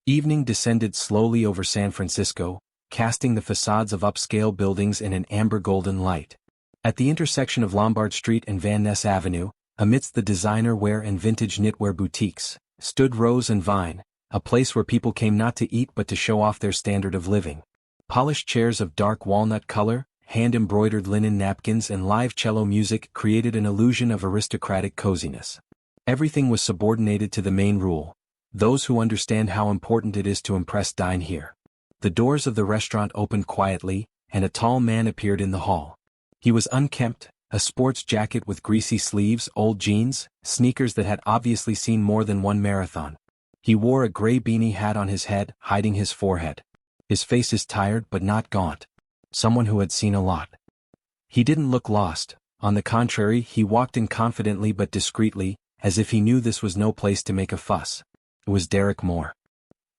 Evening descended slowly over San Francisco, casting the facades of upscale buildings in an amber-golden light. At the intersection of Lombard Street and Van Ness Avenue, amidst the designer wear and vintage knitwear boutiques, stood Rose and Vine, a place where people came not to eat but to show off their standard of living. Polished chairs of dark walnut color, hand-embroidered linen napkins and live cello music created an illusion of aristocratic coziness. Everything was subordinated to the main rule: those who understand how important it is to impress dine here. The doors of the restaurant opened quietly, and a tall man appeared in the hall. He was unkempt, a sports jacket with greasy sleeves, old jeans, sneakers that had obviously seen more than one marathon. He wore a gray beanie hat on his head, hiding his forehead. His face is tired but not gaunt. Someone who had seen a lot. He didn't look lost. On the contrary, he walked in confidently but discreetly, as if he knew this was no place to make a fuss. It was Derrick Moore.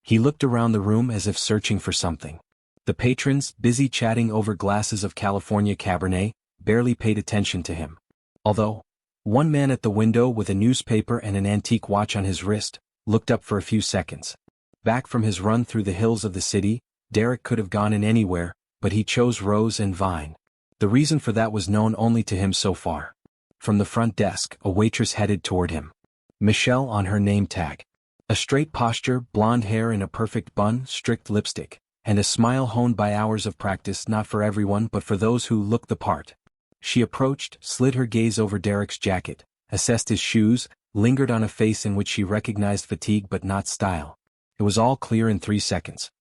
He looked around the room as if searching for something. The patrons, busy chatting over glasses of California Cabernet, barely paid attention to him. Although, one man at the window with a newspaper and an antique watch on his wrist, looked up for a few seconds. Back from his run through the hills of the city, Derrick could have gone in anywhere, but he chose Rose and Vine. The reason for that was known only to him so far. From the front desk, a waitress headed toward him. Michelle on her name tag. A straight posture, blonde hair in a perfect bun, strict lipstick, and a smile honed by hours of practice, not for everyone but for those who looked the part. She approached, slid her gaze over Derrick's jacket, assessed his shoes, lingered on a face in which she recognized fatigue but not style. It was all clear in 3 seconds.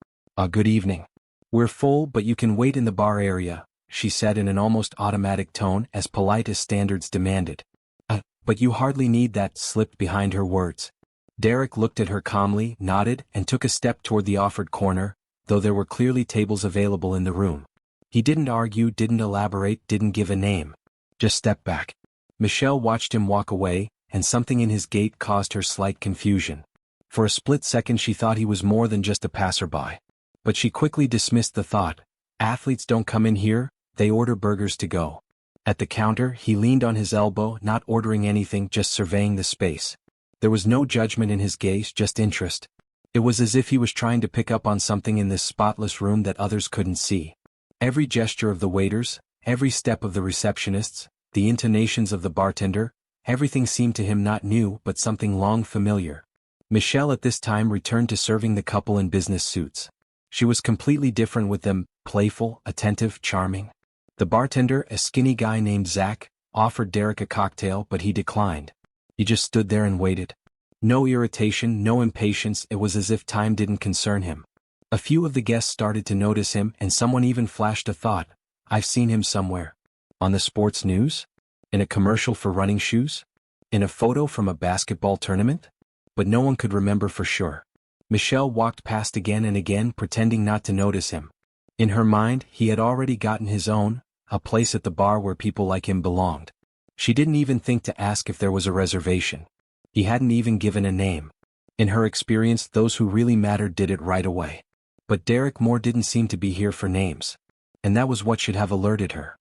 Good evening. We're full but you can wait in the bar area, she said in an almost automatic tone, as polite as standards demanded. But you hardly need that, slipped behind her words. Derrick looked at her calmly, nodded, and took a step toward the offered corner, though there were clearly tables available in the room. He didn't argue, didn't elaborate, didn't give a name. Just step back. Michelle watched him walk away, and something in his gait caused her slight confusion. For a split second she thought he was more than just a passerby. But she quickly dismissed the thought. Athletes don't come in here, they order burgers to go. At the counter, he leaned on his elbow, not ordering anything, just surveying the space. There was no judgment in his gaze, just interest. It was as if he was trying to pick up on something in this spotless room that others couldn't see. Every gesture of the waiters, every step of the receptionists, the intonations of the bartender, everything seemed to him not new but something long familiar. Michelle at this time returned to serving the couple in business suits. She was completely different with them, playful, attentive, charming. The bartender, a skinny guy named Zach, offered Derrick a cocktail but he declined. He just stood there and waited. No irritation, no impatience, it was as if time didn't concern him. A few of the guests started to notice him and someone even flashed a thought. I've seen him somewhere. On the sports news? In a commercial for running shoes? In a photo from a basketball tournament? But no one could remember for sure. Michelle walked past again and again, pretending not to notice him. In her mind, he had already gotten his own, a place at the bar where people like him belonged. She didn't even think to ask if there was a reservation. He hadn't even given a name. In her experience, those who really mattered did it right away. But Derrick Moore didn't seem to be here for names. And that was what should have alerted her.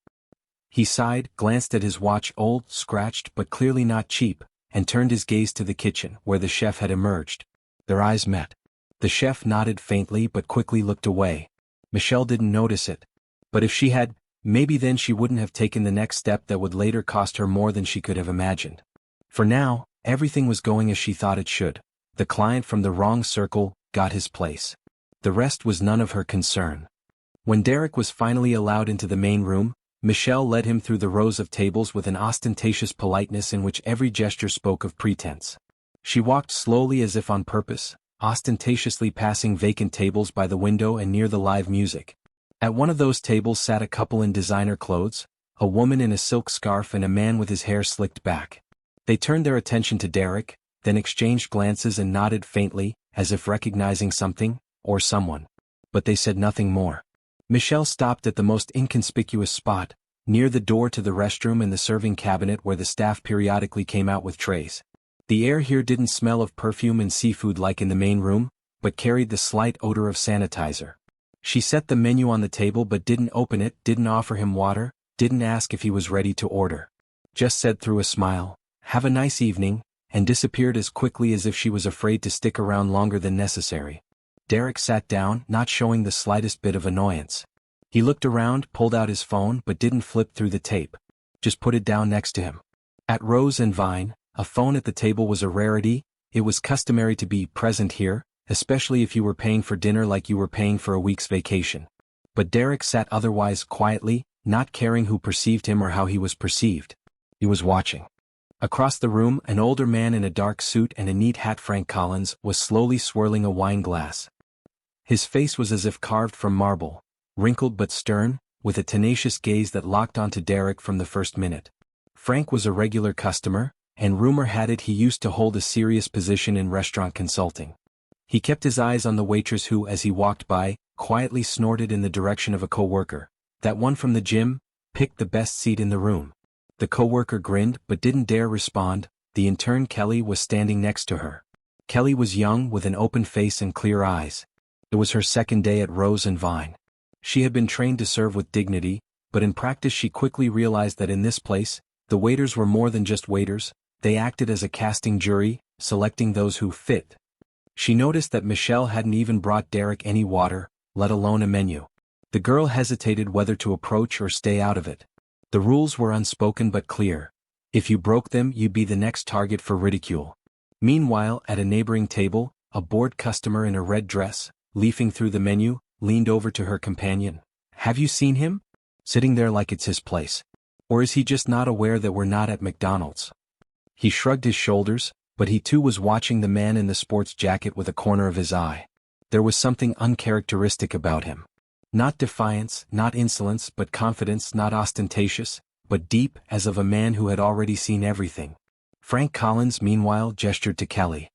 He sighed, glanced at his watch, old, scratched but clearly not cheap, and turned his gaze to the kitchen, where the chef had emerged. Their eyes met. The chef nodded faintly but quickly looked away. Michelle didn't notice it. But if she had, maybe then she wouldn't have taken the next step that would later cost her more than she could have imagined. For now, everything was going as she thought it should. The client from the wrong circle got his place. The rest was none of her concern. When Derrick was finally allowed into the main room, Michelle led him through the rows of tables with an ostentatious politeness in which every gesture spoke of pretense. She walked slowly as if on purpose, ostentatiously passing vacant tables by the window and near the live music. At one of those tables sat a couple in designer clothes, a woman in a silk scarf and a man with his hair slicked back. They turned their attention to Derrick, then exchanged glances and nodded faintly, as if recognizing something, or someone. But they said nothing more. Michelle stopped at the most inconspicuous spot, near the door to the restroom and the serving cabinet where the staff periodically came out with trays. The air here didn't smell of perfume and seafood like in the main room, but carried the slight odor of sanitizer. She set the menu on the table but didn't open it, didn't offer him water, didn't ask if he was ready to order. Just said through a smile, "Have a nice evening," and disappeared as quickly as if she was afraid to stick around longer than necessary. Derrick sat down, not showing the slightest bit of annoyance. He looked around, pulled out his phone but didn't flip through the tape. Just put it down next to him. At Rose and Vine, a phone at the table was a rarity. It was customary to be present here, especially if you were paying for dinner like you were paying for a week's vacation. But Derrick sat otherwise quietly, not caring who perceived him or how he was perceived. He was watching. Across the room, an older man in a dark suit and a neat hat, Frank Collins, was slowly swirling a wine glass. His face was as if carved from marble, wrinkled but stern, with a tenacious gaze that locked onto Derrick from the first minute. Frank was a regular customer, and rumor had it he used to hold a serious position in restaurant consulting. He kept his eyes on the waitress who, as he walked by, quietly snorted in the direction of a coworker. That one from the gym picked the best seat in the room. The coworker grinned but didn't dare respond. The intern Kelly was standing next to her. Kelly was young with an open face and clear eyes. It was her second day at Rose and Vine. She had been trained to serve with dignity, but in practice she quickly realized that in this place, the waiters were more than just waiters. They acted as a casting jury, selecting those who fit. She noticed that Michelle hadn't even brought Derrick any water, let alone a menu. The girl hesitated whether to approach or stay out of it. The rules were unspoken but clear. If you broke them, you'd be the next target for ridicule. Meanwhile, at a neighboring table, a bored customer in a red dress, leafing through the menu, leaned over to her companion. "Have you seen him? Sitting there like it's his place. Or is he just not aware that we're not at McDonald's?" He shrugged his shoulders, but he too was watching the man in the sports jacket with a corner of his eye. There was something uncharacteristic about him. Not defiance, not insolence, but confidence, not ostentatious, but deep, as of a man who had already seen everything. Frank Collins, meanwhile, gestured to Kelly.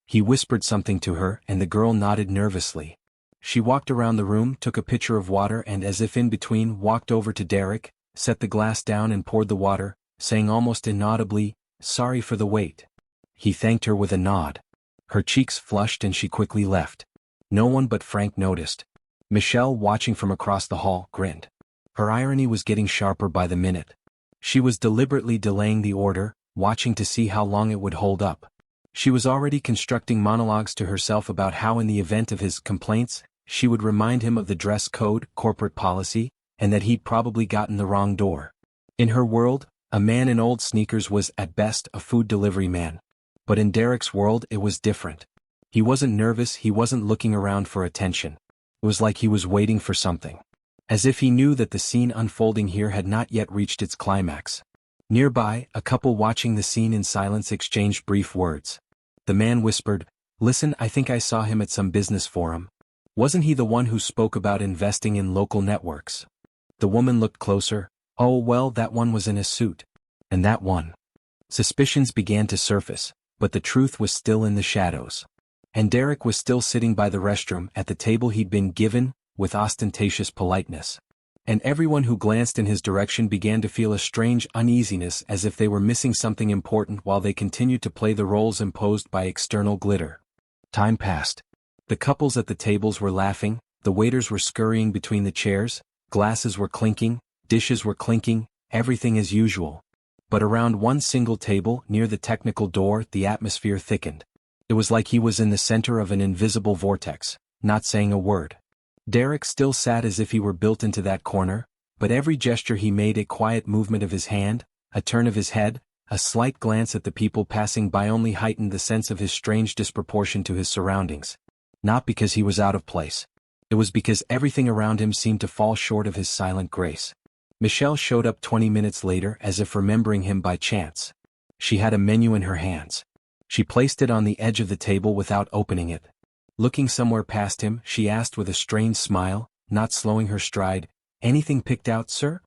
He whispered something to her, and the girl nodded nervously. She walked around the room, took a pitcher of water, and as if in between, walked over to Derrick, set the glass down and poured the water, saying almost inaudibly, "Sorry for the wait." He thanked her with a nod. Her cheeks flushed and she quickly left. No one but Frank noticed. Michelle, watching from across the hall, grinned. Her irony was getting sharper by the minute. She was deliberately delaying the order, watching to see how long it would hold up. She was already constructing monologues to herself about how in the event of his complaints, she would remind him of the dress code, corporate policy, and that he'd probably gotten the wrong door. In her world, a man in old sneakers was, at best, a food delivery man. But in Derrick's world it was different. He wasn't nervous, he wasn't looking around for attention. It was like he was waiting for something. As if he knew that the scene unfolding here had not yet reached its climax. Nearby, a couple watching the scene in silence exchanged brief words. The man whispered, "Listen, I think I saw him at some business forum. Wasn't he the one who spoke about investing in local networks?" The woman looked closer. "Oh well, that one was in a suit. And that one." Suspicions began to surface, but the truth was still in the shadows. And Derrick was still sitting by the restroom at the table he'd been given, with ostentatious politeness. And everyone who glanced in his direction began to feel a strange uneasiness, as if they were missing something important while they continued to play the roles imposed by external glitter. Time passed. The couples at the tables were laughing, the waiters were scurrying between the chairs, glasses were clinking, dishes were clinking, everything as usual. But around one single table, near the technical door, the atmosphere thickened. It was like he was in the center of an invisible vortex, not saying a word. Derrick still sat as if he were built into that corner, but every gesture he made, a quiet movement of his hand, a turn of his head, a slight glance at the people passing by, only heightened the sense of his strange disproportion to his surroundings. Not because he was out of place. It was because everything around him seemed to fall short of his silent grace. Michelle showed up 20 minutes later, as if remembering him by chance. She had a menu in her hands. She placed it on the edge of the table without opening it. Looking somewhere past him, she asked with a strained smile, not slowing her stride, "Anything picked out, sir?"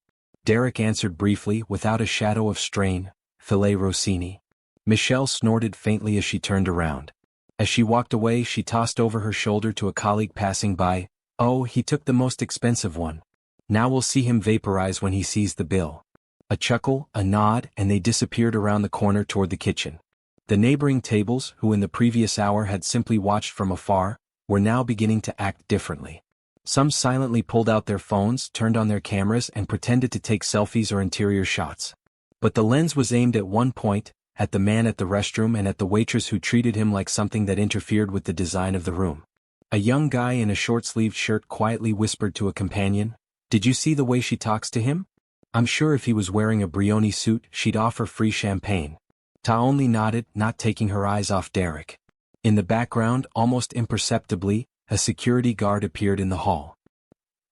Derrick answered briefly, without a shadow of strain, "Filet Rossini." Michelle snorted faintly as she turned around. As she walked away, she tossed over her shoulder to a colleague passing by, "Oh, he took the most expensive one. Now we'll see him vaporize when he sees the bill." A chuckle, a nod, and they disappeared around the corner toward the kitchen. The neighboring tables, who in the previous hour had simply watched from afar, were now beginning to act differently. Some silently pulled out their phones, turned on their cameras, and pretended to take selfies or interior shots. But the lens was aimed at one point, at the man at the restroom and at the waitress who treated him like something that interfered with the design of the room. A young guy in a short-sleeved shirt quietly whispered to a companion, "Did you see the way she talks to him? I'm sure if he was wearing a Brioni suit she'd offer free champagne." Ta only nodded, not taking her eyes off Derrick. In the background, almost imperceptibly, a security guard appeared in the hall.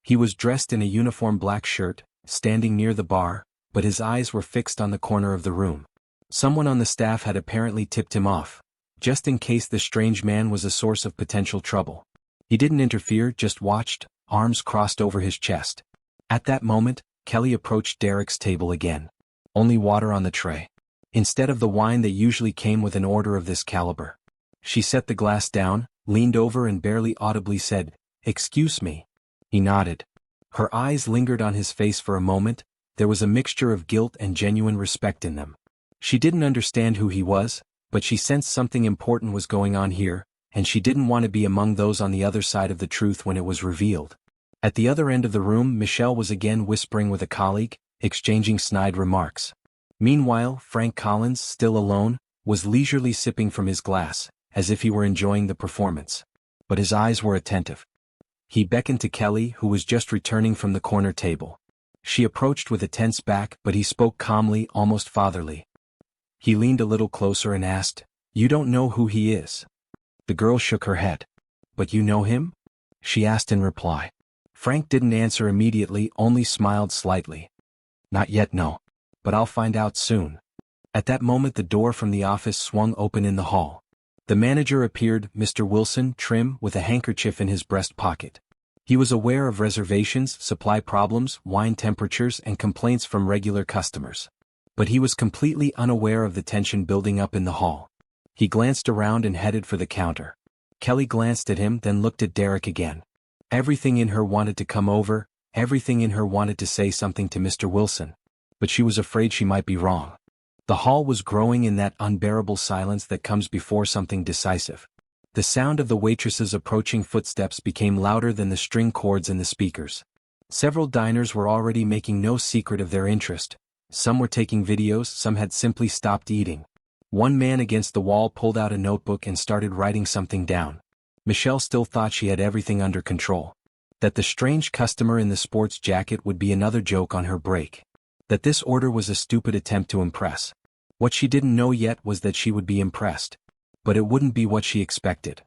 He was dressed in a uniform black shirt, standing near the bar, but his eyes were fixed on the corner of the room. Someone on the staff had apparently tipped him off, just in case the strange man was a source of potential trouble. He didn't interfere, just watched, arms crossed over his chest. At that moment, Kelly approached Derrick's table again. Only water on the tray. Instead of the wine that usually came with an order of this caliber. She set the glass down, leaned over and barely audibly said, "Excuse me." He nodded. Her eyes lingered on his face for a moment. There was a mixture of guilt and genuine respect in them. She didn't understand who he was, but she sensed something important was going on here, and she didn't want to be among those on the other side of the truth when it was revealed. At the other end of the room, Michelle was again whispering with a colleague, exchanging snide remarks. Meanwhile, Frank Collins, still alone, was leisurely sipping from his glass, as if he were enjoying the performance. But his eyes were attentive. He beckoned to Kelly, who was just returning from the corner table. She approached with a tense back, but he spoke calmly, almost fatherly. He leaned a little closer and asked, "You don't know who he is?" The girl shook her head. "But you know him?" she asked in reply. Frank didn't answer immediately, only smiled slightly. "Not yet, no. But I'll find out soon." At that moment the door from the office swung open in the hall. The manager appeared, Mr. Wilson, trim, with a handkerchief in his breast pocket. He was aware of reservations, supply problems, wine temperatures, and complaints from regular customers. But he was completely unaware of the tension building up in the hall. He glanced around and headed for the counter. Kelly glanced at him, then looked at Derrick again. Everything in her wanted to come over, everything in her wanted to say something to Mr. Wilson. But she was afraid she might be wrong. The hall was growing in that unbearable silence that comes before something decisive. The sound of the waitress's approaching footsteps became louder than the string chords in the speakers. Several diners were already making no secret of their interest. Some were taking videos, some had simply stopped eating. One man against the wall pulled out a notebook and started writing something down. Michelle still thought she had everything under control. That the strange customer in the sports jacket would be another joke on her break. That this order was a stupid attempt to impress. What she didn't know yet was that she would be impressed. But it wouldn't be what she expected.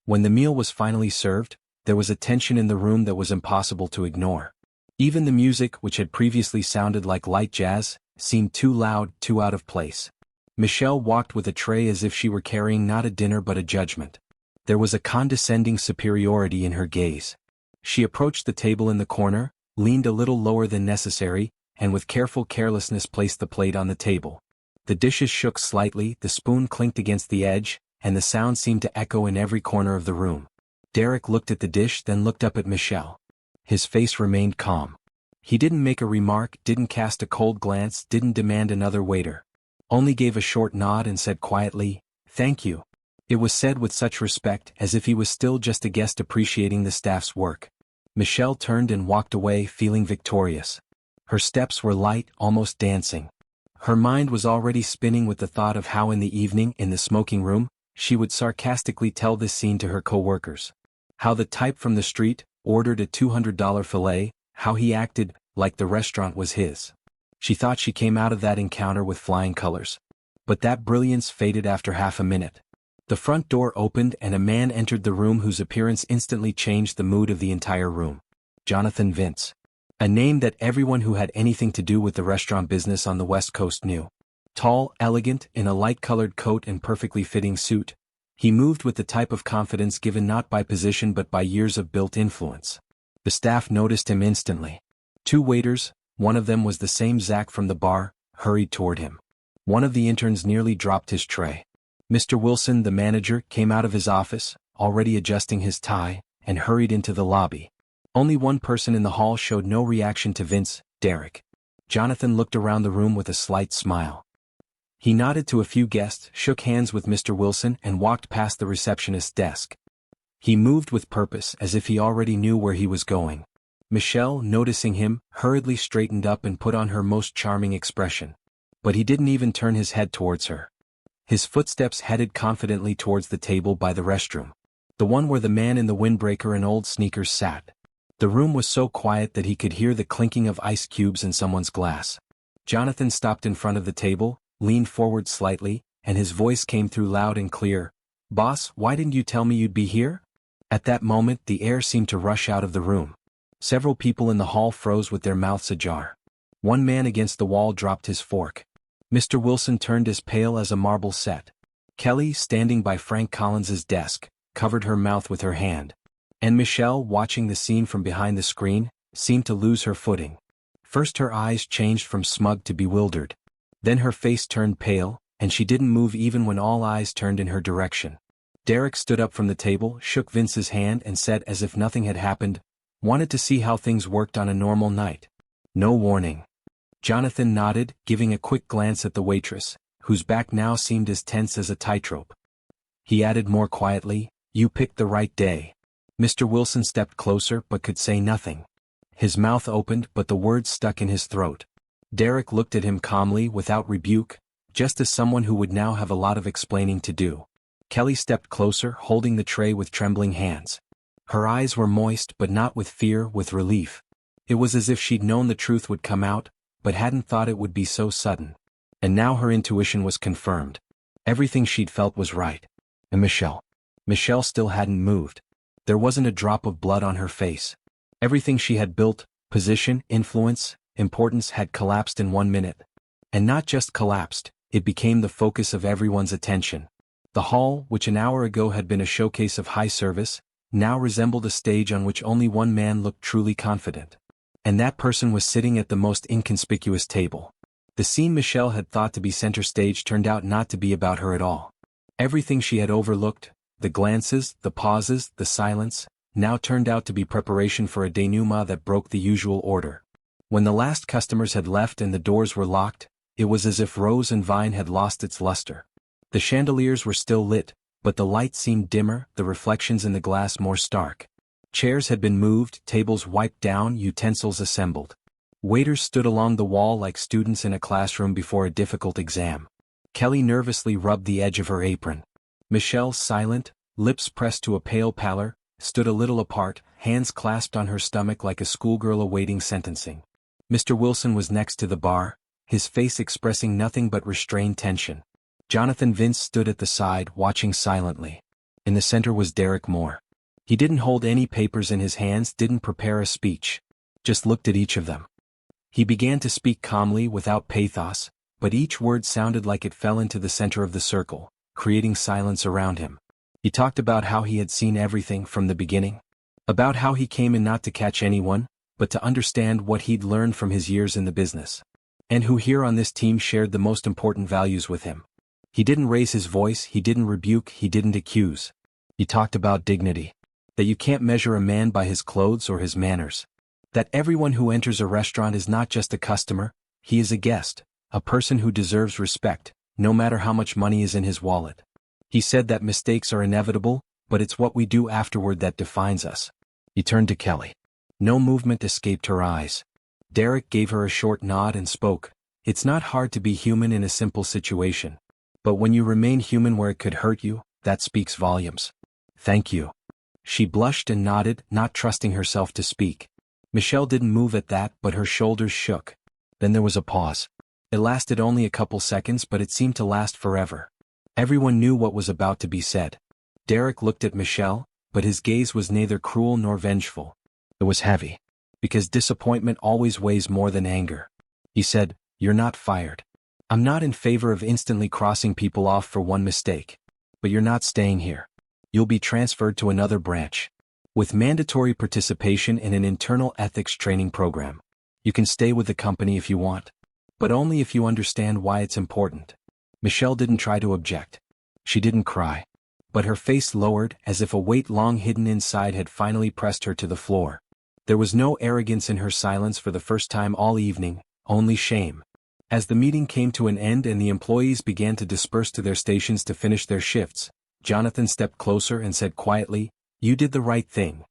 When the meal was finally served, there was a tension in the room that was impossible to ignore. Even the music, which had previously sounded like light jazz, seemed too loud, too out of place. Michelle walked with a tray as if she were carrying not a dinner but a judgment. There was a condescending superiority in her gaze. She approached the table in the corner, leaned a little lower than necessary, and with careful carelessness placed the plate on the table. The dishes shook slightly, the spoon clinked against the edge, and the sound seemed to echo in every corner of the room. Derrick looked at the dish, then looked up at Michelle. His face remained calm. He didn't make a remark, didn't cast a cold glance, didn't demand another waiter. Only gave a short nod and said quietly, "Thank you." It was said with such respect, as if he was still just a guest appreciating the staff's work. Michelle turned and walked away, feeling victorious. Her steps were light, almost dancing. Her mind was already spinning with the thought of how in the evening, in the smoking room, she would sarcastically tell this scene to her co-workers. How the type from the street ordered a $200 fillet, how he acted like the restaurant was his. She thought she came out of that encounter with flying colors. But that brilliance faded after half a minute. The front door opened and a man entered the room whose appearance instantly changed the mood of the entire room. Jonathan Vince. A name that everyone who had anything to do with the restaurant business on the West Coast knew. Tall, elegant, in a light-colored coat and perfectly fitting suit, he moved with the type of confidence given not by position but by years of built influence. The staff noticed him instantly. Two waiters, one of them was the same Zach from the bar, hurried toward him. One of the interns nearly dropped his tray. Mr. Wilson, the manager, came out of his office, already adjusting his tie, and hurried into the lobby. Only one person in the hall showed no reaction to Vince, Derrick. Jonathan looked around the room with a slight smile. He nodded to a few guests, shook hands with Mr. Wilson, and walked past the receptionist's desk. He moved with purpose, as if he already knew where he was going. Michelle, noticing him, hurriedly straightened up and put on her most charming expression. But he didn't even turn his head towards her. His footsteps headed confidently towards the table by the restroom. The one where the man in the windbreaker and old sneakers sat. The room was so quiet that he could hear the clinking of ice cubes in someone's glass. Jonathan stopped in front of the table, leaned forward slightly, and his voice came through loud and clear. "Boss, why didn't you tell me you'd be here?" At that moment the air seemed to rush out of the room. Several people in the hall froze with their mouths ajar. One man against the wall dropped his fork. Mr. Wilson turned as pale as a marble set. Kelly, standing by Frank Collins's desk, covered her mouth with her hand. And Michelle, watching the scene from behind the screen, seemed to lose her footing. First her eyes changed from smug to bewildered. Then her face turned pale, and she didn't move even when all eyes turned in her direction. Derrick stood up from the table, shook Vince's hand and said as if nothing had happened, "Wanted to see how things worked on a normal night. No warning." Jonathan nodded, giving a quick glance at the waitress, whose back now seemed as tense as a tightrope. He added more quietly, "You picked the right day." Mr. Wilson stepped closer but could say nothing. His mouth opened but the words stuck in his throat. Derrick looked at him calmly without rebuke, just as someone who would now have a lot of explaining to do. Kelly stepped closer, holding the tray with trembling hands. Her eyes were moist but not with fear, with relief. It was as if she'd known the truth would come out, but hadn't thought it would be so sudden. And now her intuition was confirmed. Everything she'd felt was right. And Michelle still hadn't moved. There wasn't a drop of blood on her face. Everything she had built, position, influence, importance had collapsed in 1 minute. And not just collapsed, it became the focus of everyone's attention. The hall, which an hour ago had been a showcase of high service, now resembled a stage on which only one man looked truly confident. And that person was sitting at the most inconspicuous table. The scene Michelle had thought to be center stage turned out not to be about her at all. Everything she had overlooked, the glances, the pauses, the silence, now turned out to be preparation for a denouement that broke the usual order. When the last customers had left and the doors were locked, it was as if Rose and Vine had lost its luster. The chandeliers were still lit, but the light seemed dimmer, the reflections in the glass more stark. Chairs had been moved, tables wiped down, utensils assembled. Waiters stood along the wall like students in a classroom before a difficult exam. Kelly nervously rubbed the edge of her apron. Michelle, silent, lips pressed to a pale pallor, stood a little apart, hands clasped on her stomach like a schoolgirl awaiting sentencing. Mr. Wilson was next to the bar, his face expressing nothing but restrained tension. Jonathan Vince stood at the side, watching silently. In the center was Derrick Moore. He didn't hold any papers in his hands, didn't prepare a speech. Just looked at each of them. He began to speak calmly without pathos, but each word sounded like it fell into the center of the circle, creating silence around him. He talked about how he had seen everything from the beginning. About how he came in not to catch anyone, but to understand what he'd learned from his years in the business. And who here on this team shared the most important values with him. He didn't raise his voice, he didn't rebuke, he didn't accuse. He talked about dignity. That you can't measure a man by his clothes or his manners. That everyone who enters a restaurant is not just a customer, he is a guest, a person who deserves respect, no matter how much money is in his wallet. He said that mistakes are inevitable, but it's what we do afterward that defines us. He turned to Kelly. No movement escaped her eyes. Derrick gave her a short nod and spoke. It's not hard to be human in a simple situation. But when you remain human where it could hurt you, that speaks volumes. Thank you. She blushed and nodded, not trusting herself to speak. Michelle didn't move at that, but her shoulders shook. Then there was a pause. It lasted only a couple seconds, but it seemed to last forever. Everyone knew what was about to be said. Derrick looked at Michelle, but his gaze was neither cruel nor vengeful. It was heavy. Because disappointment always weighs more than anger. He said, "You're not fired. I'm not in favor of instantly crossing people off for one mistake. But you're not staying here. You'll be transferred to another branch. With mandatory participation in an internal ethics training program. You can stay with the company if you want. But only if you understand why it's important." Michelle didn't try to object. She didn't cry. But her face lowered as if a weight long hidden inside had finally pressed her to the floor. There was no arrogance in her silence for the first time all evening, only shame. As the meeting came to an end and the employees began to disperse to their stations to finish their shifts, Jonathan stepped closer and said quietly, "You did the right thing."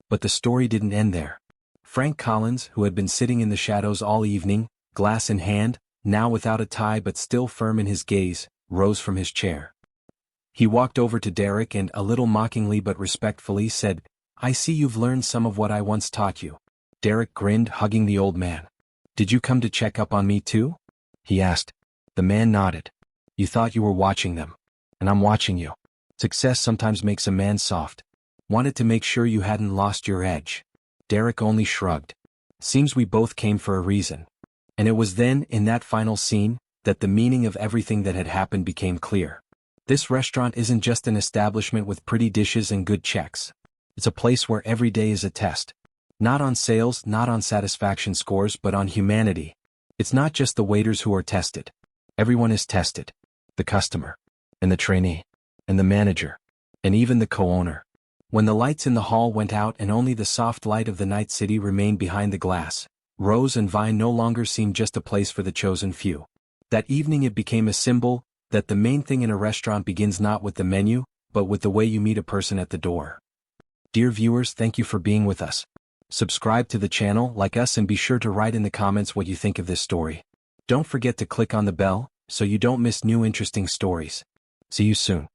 But the story didn't end there. Frank Collins, who had been sitting in the shadows all evening, glass in hand, now without a tie but still firm in his gaze, rose from his chair. He walked over to Derrick and, a little mockingly but respectfully, said, "I see you've learned some of what I once taught you." Derrick grinned, hugging the old man. "Did you come to check up on me too?" he asked. The man nodded. "You thought you were watching them. And I'm watching you. Success sometimes makes a man soft. Wanted to make sure you hadn't lost your edge." Derrick only shrugged. "Seems we both came for a reason." And it was then, in that final scene, that the meaning of everything that had happened became clear. This restaurant isn't just an establishment with pretty dishes and good checks. It's a place where every day is a test. Not on sales, not on satisfaction scores, but on humanity. It's not just the waiters who are tested. Everyone is tested. The customer. And the trainee. And the manager. And even the co-owner. When the lights in the hall went out and only the soft light of the night city remained behind the glass, Rose and Vine no longer seemed just a place for the chosen few. That evening it became a symbol that the main thing in a restaurant begins not with the menu, but with the way you meet a person at the door. Dear viewers, thank you for being with us. Subscribe to the channel, like us, and be sure to write in the comments what you think of this story. Don't forget to click on the bell, so you don't miss new interesting stories. See you soon.